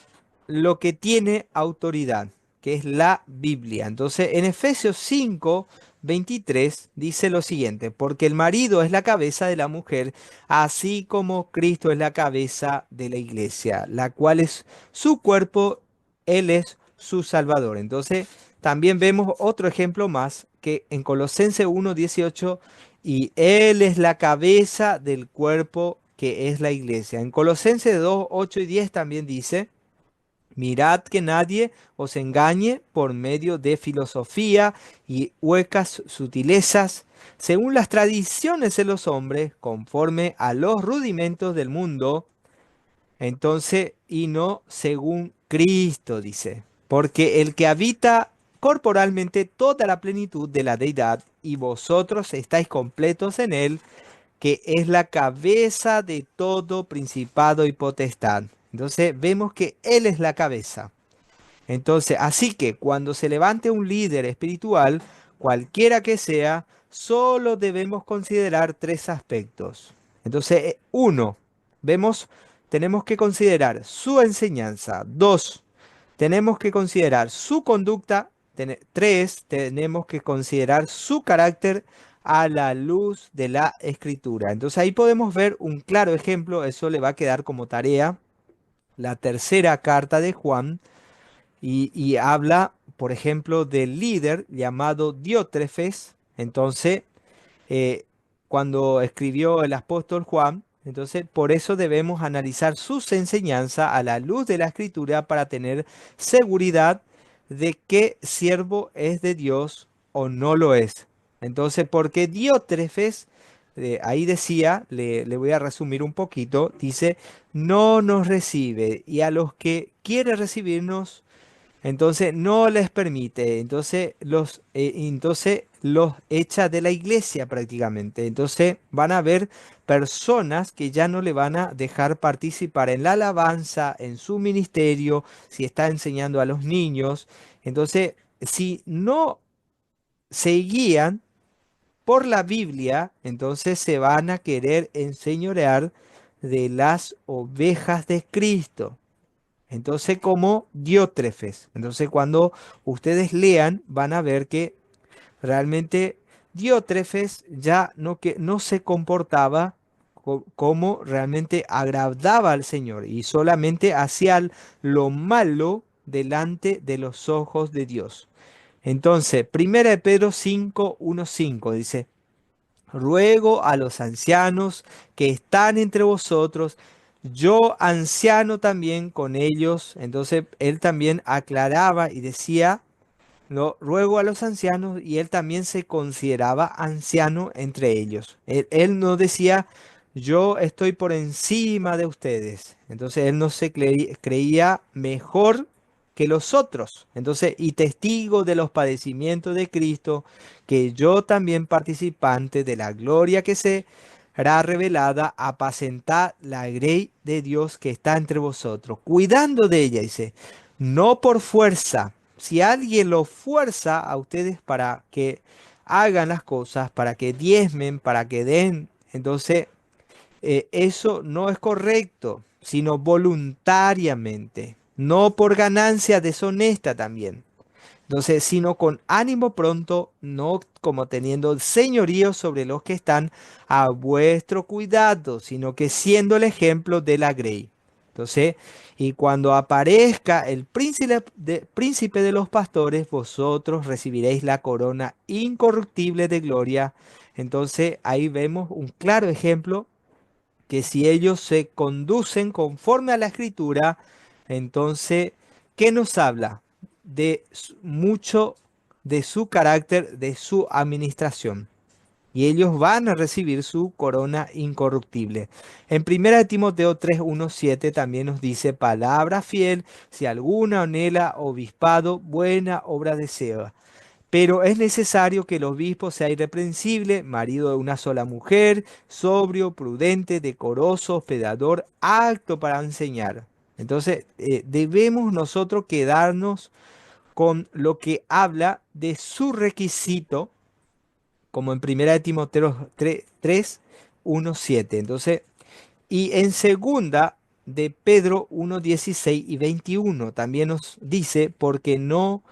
lo que tiene autoridad, que es la Biblia. Entonces en Efesios 5:23 dice lo siguiente, porque el marido es la cabeza de la mujer, así como Cristo es la cabeza de la iglesia, la cual es su cuerpo, Él es su Salvador. Entonces también vemos otro ejemplo más que en Colosenses 1:18 y Él es la cabeza del cuerpo que es la iglesia. En Colosenses 2:8 y 10 también dice, mirad que nadie os engañe por medio de filosofía y huecas sutilezas, según las tradiciones de los hombres, conforme a los rudimentos del mundo, entonces, y no según Cristo, dice. Porque el que habita corporalmente toda la plenitud de la deidad, y vosotros estáis completos en él, que es la cabeza de todo principado y potestad. Entonces vemos que Él es la cabeza. Entonces, así que cuando se levante un líder espiritual, cualquiera que sea, solo debemos considerar tres aspectos. Entonces, uno, tenemos que considerar su enseñanza. Dos, tenemos que considerar su conducta. Tres, tenemos que considerar su carácter a la luz de la escritura. Entonces ahí podemos ver un claro ejemplo, eso le va a quedar como tarea, la tercera carta de Juan, y habla, por ejemplo, del líder llamado Diótrefes. Entonces, eh, cuando escribió el apóstol Juan, entonces por eso debemos analizar sus enseñanzas a la luz de la escritura para tener seguridad de qué siervo es de Dios o no lo es. Entonces, porque Diótrefes, ahí decía, le voy a resumir un poquito, dice, no nos recibe y a los que quiere recibirnos entonces no les permite, entonces los echa de la iglesia prácticamente. Entonces van a haber personas que ya no le van a dejar participar en la alabanza, en su ministerio, si está enseñando a los niños. Entonces si no se guían por la Biblia, entonces se van a querer enseñorear de las ovejas de Cristo. Entonces, como Diótrefes. Entonces, cuando ustedes lean, van a ver que realmente Diótrefes ya no se comportaba como realmente agradaba al Señor y solamente hacía lo malo delante de los ojos de Dios. Entonces, 1 de Pedro 5, 1, 5 dice, ruego a los ancianos que están entre vosotros, yo anciano también con ellos. Entonces, él también aclaraba y decía, lo ruego a los ancianos, y él también se consideraba anciano entre ellos. Él no decía, yo estoy por encima de ustedes. Entonces él no se creía mejor que los otros. Entonces, y testigo de los padecimientos de Cristo, que yo también participante de la gloria que será revelada, apacentad la grey de Dios que está entre vosotros, cuidando de ella, dice, no por fuerza. Si alguien lo fuerza a ustedes para que hagan las cosas, para que diezmen, para que den, entonces eso no es correcto, sino voluntariamente, no por ganancia deshonesta también. Entonces, sino con ánimo pronto, no como teniendo el señorío sobre los que están a vuestro cuidado, sino que siendo el ejemplo de la grey. Entonces, y cuando aparezca el príncipe de los pastores, vosotros recibiréis la corona incorruptible de gloria. Entonces, ahí vemos un claro ejemplo que si ellos se conducen conforme a la escritura, entonces, ¿qué nos habla? De mucho de su carácter, de su administración. Y ellos van a recibir su corona incorruptible. En 1 Timoteo 3, 7 también nos dice, palabra fiel, si alguna anhela obispado, buena obra desea. Pero es necesario que el obispo sea irreprensible, marido de una sola mujer, sobrio, prudente, decoroso, hospedador, apto para enseñar. Entonces, debemos nosotros quedarnos con lo que habla de su requisito, como en 1 Timoteo 3, 1, 7. Entonces, y en segunda de Pedro 1, 16 y 21 también nos dice, porque no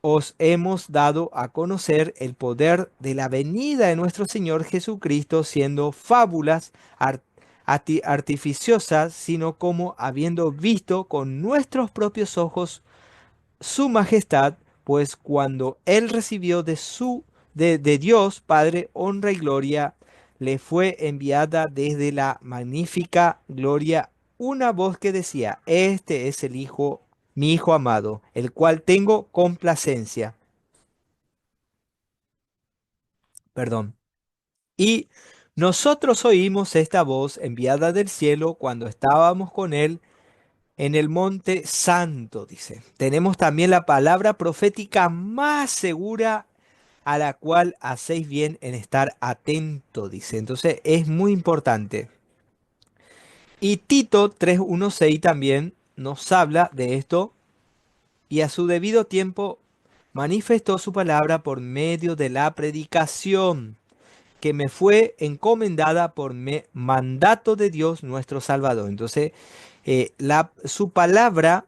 os hemos dado a conocer el poder de la venida de nuestro Señor Jesucristo, siendo fábulas artificiosas, sino como habiendo visto con nuestros propios ojos su majestad, pues cuando él recibió de Dios Padre honra y gloria, le fue enviada desde la magnífica gloria una voz que decía, este es el Hijo, mi Hijo amado, el cual tengo complacencia. Perdón. Y nosotros oímos esta voz enviada del cielo cuando estábamos con él en el monte santo, dice. Tenemos también la palabra profética más segura a la cual hacéis bien en estar atento, dice. Entonces es muy importante. Y Tito 3:16 también nos habla de esto y a su debido tiempo manifestó su palabra por medio de la predicación que me fue encomendada por mandato de Dios nuestro Salvador. Entonces, su palabra,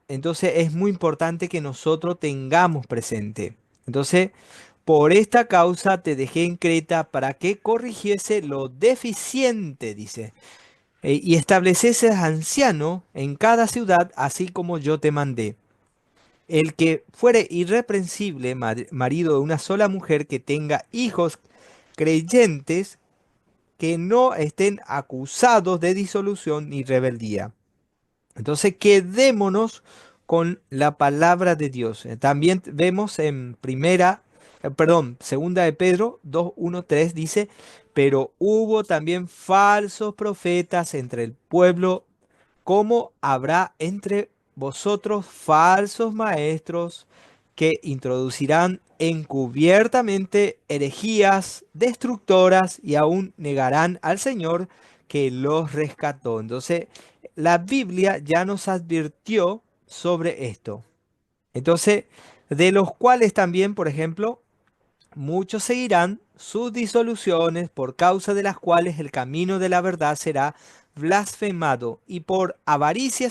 entonces es muy importante que nosotros tengamos presente. Entonces, por esta causa te dejé en Creta para que corrigiese lo deficiente, dice, y estableceses anciano en cada ciudad, así como yo te mandé. El que fuere irreprensible, marido de una sola mujer, que tenga hijos creyentes, que no estén acusados de disolución ni rebeldía. Entonces, quedémonos con la palabra de Dios. También vemos en segunda de Pedro 2:1-3 dice, pero hubo también falsos profetas entre el pueblo, como habrá entre vosotros falsos maestros que introducirán encubiertamente herejías destructoras y aún negarán al Señor que los rescató. Entonces, la Biblia ya nos advirtió sobre esto. Entonces, de los cuales también, por ejemplo, muchos seguirán sus disoluciones, por causa de las cuales el camino de la verdad será blasfemado, y por avaricia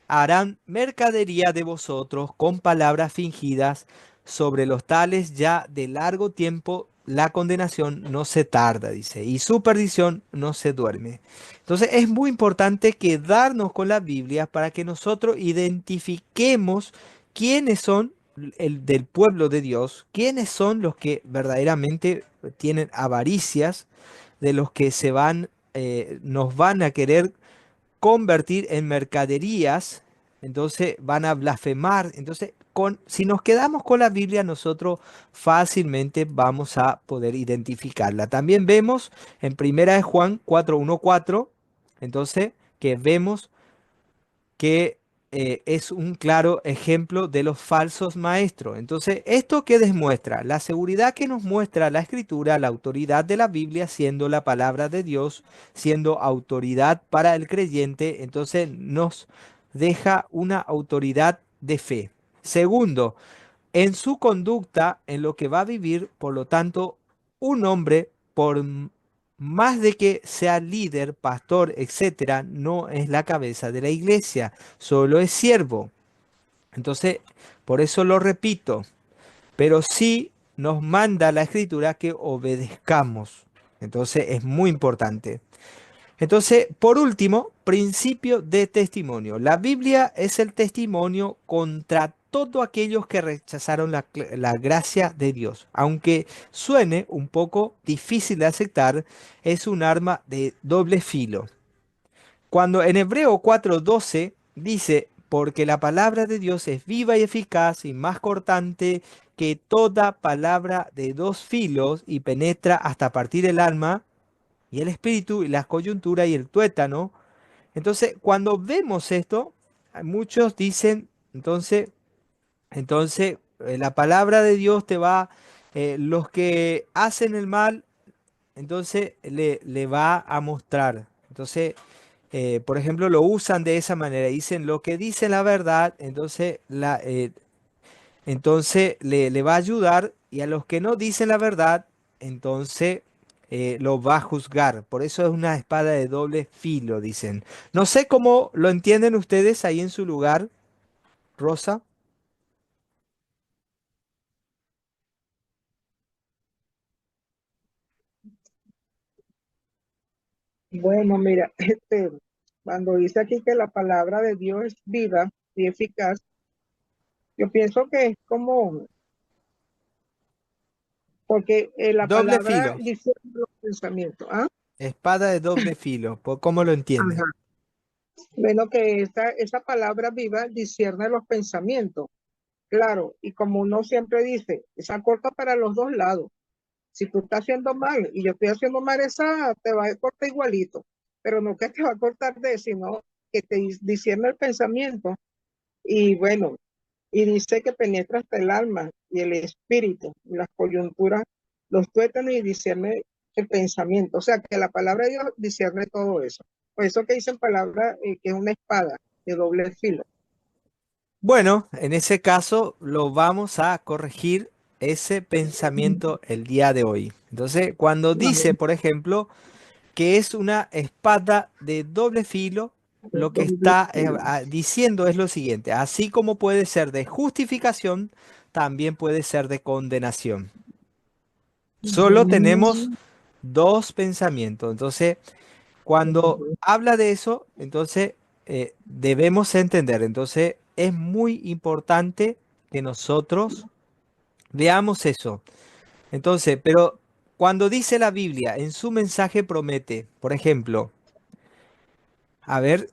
harán mercadería de vosotros con palabras fingidas. Sobre los tales ya de largo tiempo la condenación no se tarda, dice, y su perdición no se duerme. Entonces es muy importante quedarnos con la Biblia para que nosotros identifiquemos quiénes son el del pueblo de Dios, quiénes son los que verdaderamente tienen avaricias, de los que nos van a querer convertir en mercaderías, entonces van a blasfemar. Entonces, si nos quedamos con la Biblia, nosotros fácilmente vamos a poder identificarla. También vemos en Primera de Juan 4:1-4, entonces, que vemos que es un claro ejemplo de los falsos maestros. Entonces, ¿esto qué demuestra? La seguridad que nos muestra la Escritura, la autoridad de la Biblia siendo la palabra de Dios, siendo autoridad para el creyente, entonces nos deja una autoridad de fe. Segundo, en su conducta, en lo que va a vivir, por lo tanto, un hombre, más de que sea líder, pastor, etcétera, no es la cabeza de la iglesia, solo es siervo. Entonces, por eso lo repito, pero sí nos manda la escritura que obedezcamos. Entonces, es muy importante. Entonces, por último, principio de testimonio. La Biblia es el testimonio contra todos aquellos que rechazaron la gracia de Dios. Aunque suene un poco difícil de aceptar, es un arma de doble filo. Cuando en Hebreo 4:12 dice, porque la palabra de Dios es viva y eficaz y más cortante que toda palabra de dos filos y penetra hasta partir el alma y el espíritu y las coyunturas y el tuétano. Entonces, cuando vemos esto, muchos dicen, la palabra de Dios te va, los que hacen el mal, entonces le va a mostrar. Entonces, por ejemplo, lo usan de esa manera, dicen lo que dicen la verdad, entonces le va a ayudar y a los que no dicen la verdad, entonces los va a juzgar. Por eso es una espada de doble filo, dicen. No sé cómo lo entienden ustedes ahí en su lugar, Rosa. Bueno, mira, cuando dice aquí que la palabra de Dios es viva y eficaz, yo pienso que es como, porque la Doble palabra filo, dice los pensamientos, ¿ah? espada de doble filo. ¿Cómo lo entienden? Ajá. Bueno, que esa palabra viva discierne los pensamientos, claro, y como uno siempre dice, esa corta para los dos lados. Si tú estás haciendo mal y yo estoy haciendo mal, esa te va a cortar igualito, pero no que te va a cortar sino que te discierne el pensamiento. Y bueno, y dice que penetra hasta el alma y el espíritu, y las coyunturas, los tuétanos y discierne el pensamiento. O sea, que la palabra de Dios discierne todo eso. Por eso que dicen palabra que es una espada de doble filo. Bueno, en ese caso lo vamos a corregir ese pensamiento el día de hoy. Entonces, cuando dice, por ejemplo, que es una espada de doble filo, lo que Doble está filo. diciendo es lo siguiente, así como puede ser de justificación, también puede ser de condenación. Solo tenemos dos pensamientos. Entonces, cuando habla de eso, entonces debemos entender. Entonces, es muy importante que nosotros veamos eso. Entonces, pero cuando dice la Biblia, en su mensaje promete, por ejemplo, a ver,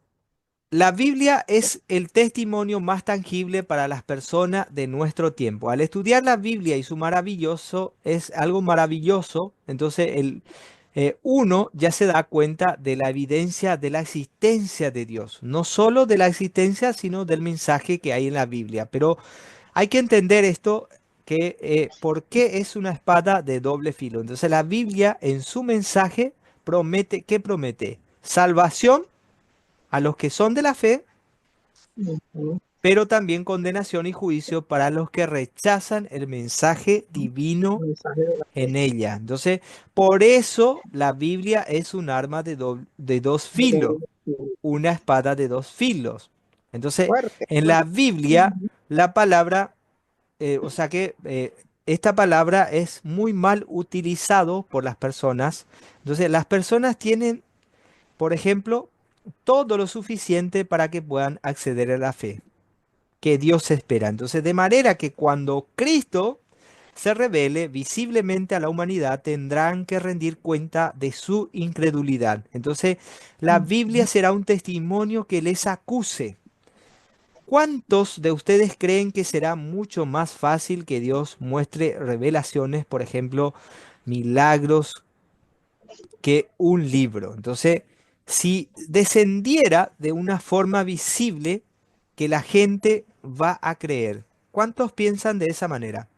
la Biblia es el testimonio más tangible para las personas de nuestro tiempo. Al estudiar la Biblia y su maravilloso, es algo maravilloso, entonces uno ya se da cuenta de la evidencia de la existencia de Dios. No solo de la existencia, sino del mensaje que hay en la Biblia. Pero hay que entender esto, que por qué es una espada de doble filo. Entonces la Biblia en su mensaje promete, ¿qué promete? Salvación a los que son de la fe pero también condenación y juicio para los que rechazan el mensaje divino mensaje de la fe. en ella. Entonces, por eso la Biblia es un arma de dos filos, una espada de dos filos. Entonces, Fuerte, en la fuerte. Biblia, la palabra, o sea que esta palabra es muy mal utilizado por las personas. Entonces, las personas tienen, por ejemplo, todo lo suficiente para que puedan acceder a la fe que Dios espera. Entonces, de manera que cuando Cristo se revele visiblemente a la humanidad, tendrán que rendir cuenta de su incredulidad. Entonces, la Biblia será un testimonio que les acuse. ¿Cuántos de ustedes creen que será mucho más fácil que Dios muestre revelaciones, por ejemplo, milagros, que un libro? Entonces, si descendiera de una forma visible que la gente va a creer, ¿cuántos piensan de esa manera?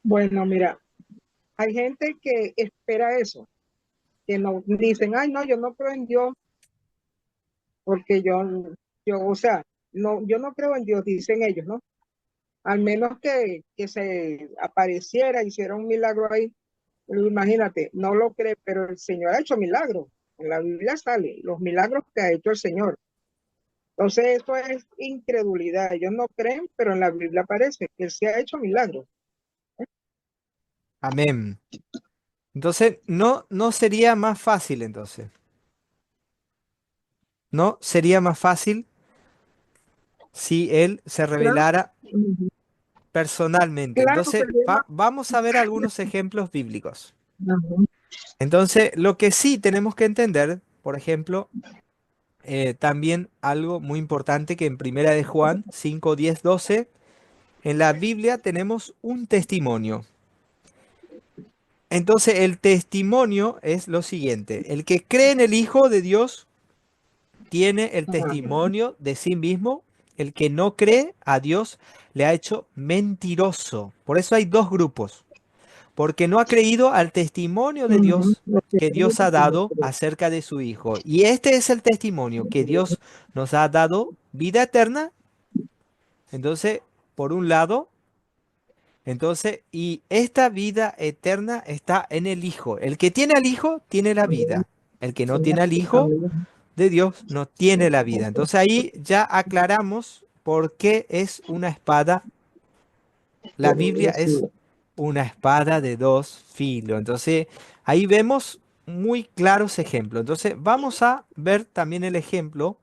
Bueno, mira, hay gente que espera eso, que no dicen, ay, no, yo no creo en Dios porque o sea, no, yo no creo en Dios, dicen ellos, ¿no? Al menos que se apareciera, hiciera un milagro ahí. Imagínate, no lo cree, pero el Señor ha hecho milagros. En la Biblia sale los milagros que ha hecho el Señor. Entonces, eso es incredulidad. Ellos no creen, pero en la Biblia aparece que Él se ha hecho milagros. Amén. Entonces, no sería más fácil entonces. No sería más fácil si Él se Claro, revelara personalmente. claro que Entonces, sí, vamos a ver algunos ejemplos bíblicos. ¿no? Entonces, lo que sí tenemos que entender, por ejemplo, también algo muy importante que en Primera de Juan 5, 10, 12, en la Biblia tenemos un testimonio. Entonces, el testimonio es lo siguiente: el que cree en el Hijo de Dios tiene el Ajá. testimonio de sí mismo. El que no cree a Dios le ha hecho mentiroso. Por eso hay dos grupos. Porque no ha creído al testimonio de Ujú. Dios Lo que que creen Dios ha y que no dado creen. acerca de su Hijo. Y este es el testimonio, que Dios nos ha dado vida eterna. Entonces, por un lado, entonces, y esta vida eterna está en el Hijo. El que tiene al Hijo tiene la vida. El que no tiene al Hijo Amén. de Dios no tiene la vida. Entonces ahí ya aclaramos por qué es una espada. La Biblia es Sí. una espada de dos filos. Entonces ahí vemos muy claros ejemplos. Entonces vamos a ver también el ejemplo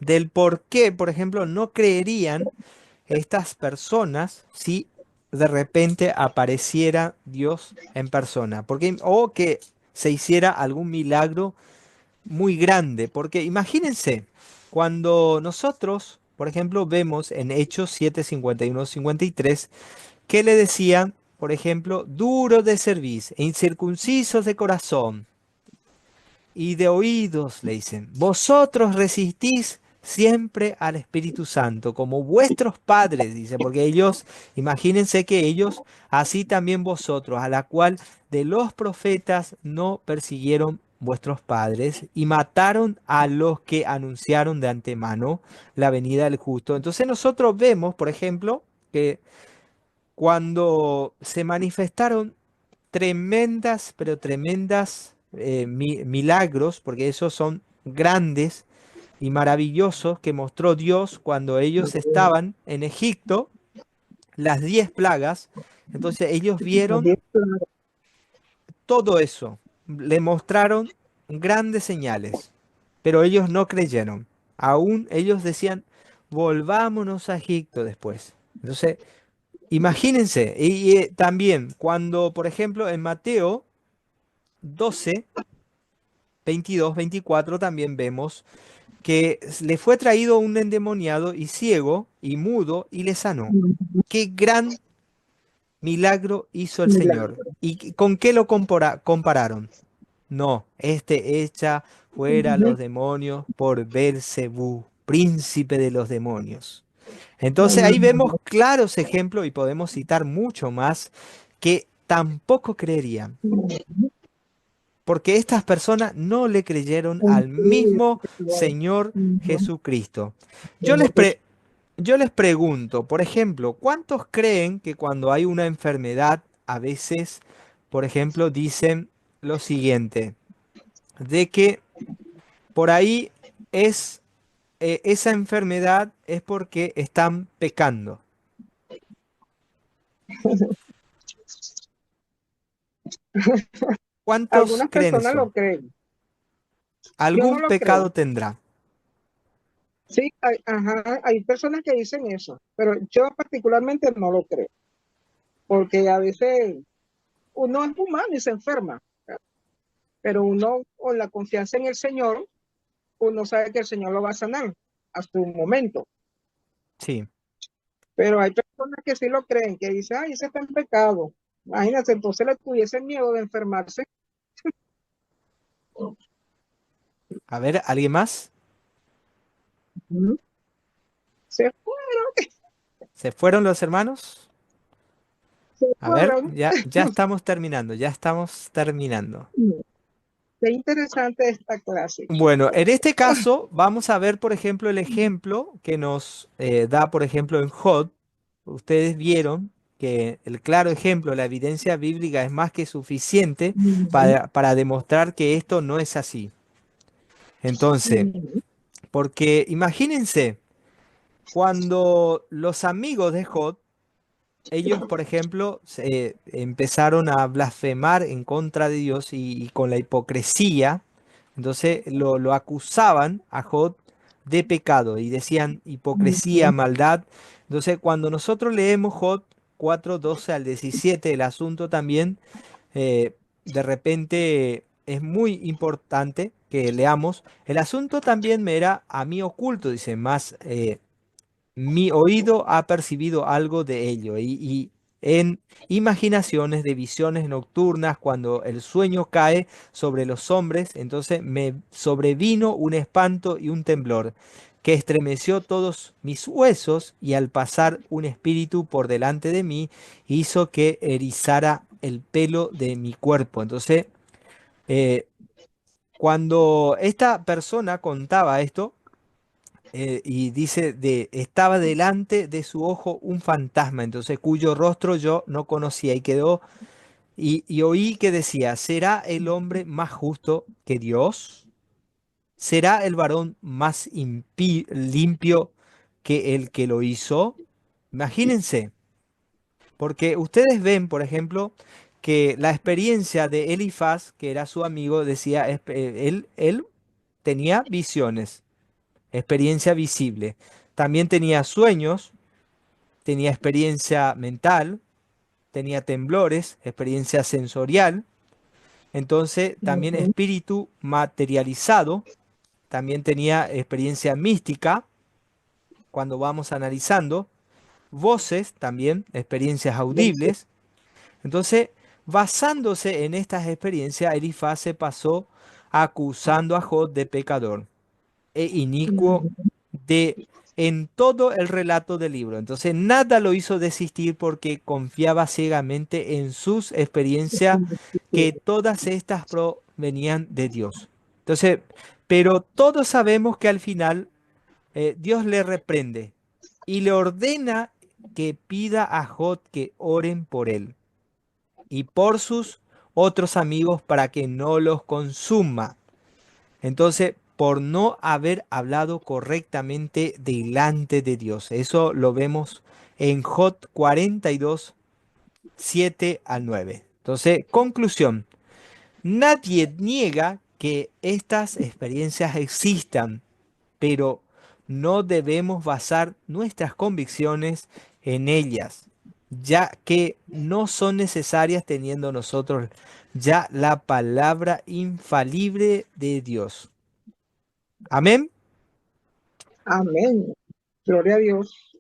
del por qué, por ejemplo, no creerían estas personas si de repente apareciera Dios en persona. Porque, o que se hiciera algún milagro muy grande, porque imagínense, cuando nosotros, por ejemplo, vemos en Hechos 7, 51, 53, que le decían, por ejemplo, duros de cerviz e incircuncisos de corazón y de oídos, le dicen, vosotros resistís siempre al Espíritu Santo, como vuestros padres, dice, porque ellos, imagínense que ellos, así también vosotros, a la cual de los profetas no persiguieron vuestros padres y mataron a los que anunciaron de antemano la venida del justo. Entonces nosotros vemos, por ejemplo, que cuando se manifestaron tremendas, pero tremendas milagros, porque esos son grandes y maravillosos que mostró Dios cuando ellos estaban en Egipto, las 10 plagas. Entonces ellos vieron todo eso, le mostraron grandes señales, pero ellos no creyeron. Aún ellos decían, volvámonos a Egipto después. Entonces, imagínense, y también cuando, por ejemplo, en Mateo 12, 22, 24 también vemos que le fue traído un endemoniado y ciego y mudo y le sanó. Qué gran milagro hizo el Señor. Milagro. ¿Y con qué lo compararon? No, este echa fuera a los demonios por Belcebú, príncipe de los demonios. Entonces ahí vemos claros ejemplos y podemos citar mucho más que tampoco creerían. porque estas personas no le creyeron Un al espíritu mismo espiritual. Señor Ujú. Jesucristo. Yo les, Señor Jesús. pre- yo les pregunto, por ejemplo, ¿cuántos creen que cuando hay una enfermedad, a veces, por ejemplo, dicen lo siguiente, de que por ahí es esa enfermedad es porque están pecando? ¿Cuántos Algunas creen personas eso? lo creen. Yo no Algún lo creo. pecado tendrá. Sí, ajá, hay personas que dicen eso, pero yo particularmente no lo creo, porque a veces uno es humano y se enferma, pero uno con la confianza en el Señor, uno sabe que el Señor lo va a sanar a su momento. Sí. Pero hay personas que sí lo creen, que dicen, ay, ese está en pecado. Imagínate, entonces le tuviesen miedo de enfermarse. A ver, ¿alguien más? Ujú. Se fueron, ¿Se fueron los hermanos? se A ver, fueron. ya estamos terminando, ya estamos terminando. Qué interesante esta clase, Bueno, en chicos. este caso vamos a ver, por ejemplo, el ejemplo que nos da, por ejemplo, en Job. Ustedes vieron que el claro ejemplo, la evidencia bíblica es más que suficiente Ujú, para demostrar que esto no es así. Entonces, ujú, porque imagínense, cuando los amigos de Job, ellos, por ejemplo, empezaron a blasfemar en contra de Dios y con la hipocresía. Entonces lo acusaban a Job de pecado y decían hipocresía, ujú, maldad. Entonces, cuando nosotros leemos Job 4:12 al 17, el asunto también, de repente es muy importante que leamos. El asunto también me era a mí oculto, dice, más mi oído ha percibido algo de ello y en imaginaciones de visiones nocturnas, cuando el sueño cae sobre los hombres, entonces me sobrevino un espanto y un temblor que estremeció todos mis huesos y al pasar un espíritu por delante de mí hizo que erizara el pelo de mi cuerpo. Entonces, eh, cuando esta persona contaba esto, y dice estaba delante de su ojo un fantasma, entonces cuyo rostro yo no conocía y quedó, y oí que decía, ¿será el hombre más justo que Dios? ¿Será el varón más limpio que el que lo hizo? Imagínense, porque ustedes ven, por ejemplo, que la experiencia de Elifaz, que era su amigo, decía, él tenía visiones, experiencia visible. También tenía sueños, tenía experiencia mental, tenía temblores, experiencia sensorial. Entonces, también ujú, espíritu materializado, también tenía experiencia mística cuando vamos analizando. Voces también, experiencias ujú, audibles. Entonces, basándose en estas experiencias, Elifaz se pasó acusando a Job de pecador e inicuo ujú. de en todo el relato del libro. Entonces nada lo hizo desistir porque confiaba ciegamente en sus experiencias que todas estas provenían de Dios. Entonces, pero todos sabemos que al final Dios le reprende y le ordena que pida a Jod que oren por él y por sus otros amigos para que no los consuma. Entonces, por no haber hablado correctamente delante de Dios. Eso lo vemos en Job 42:7 al 9. Entonces, conclusión. Nadie niega que estas experiencias existan, pero no debemos basar nuestras convicciones en ellas, ya que no son necesarias teniendo nosotros ya la palabra infalible de Dios. Amén. Amén. Gloria a Dios.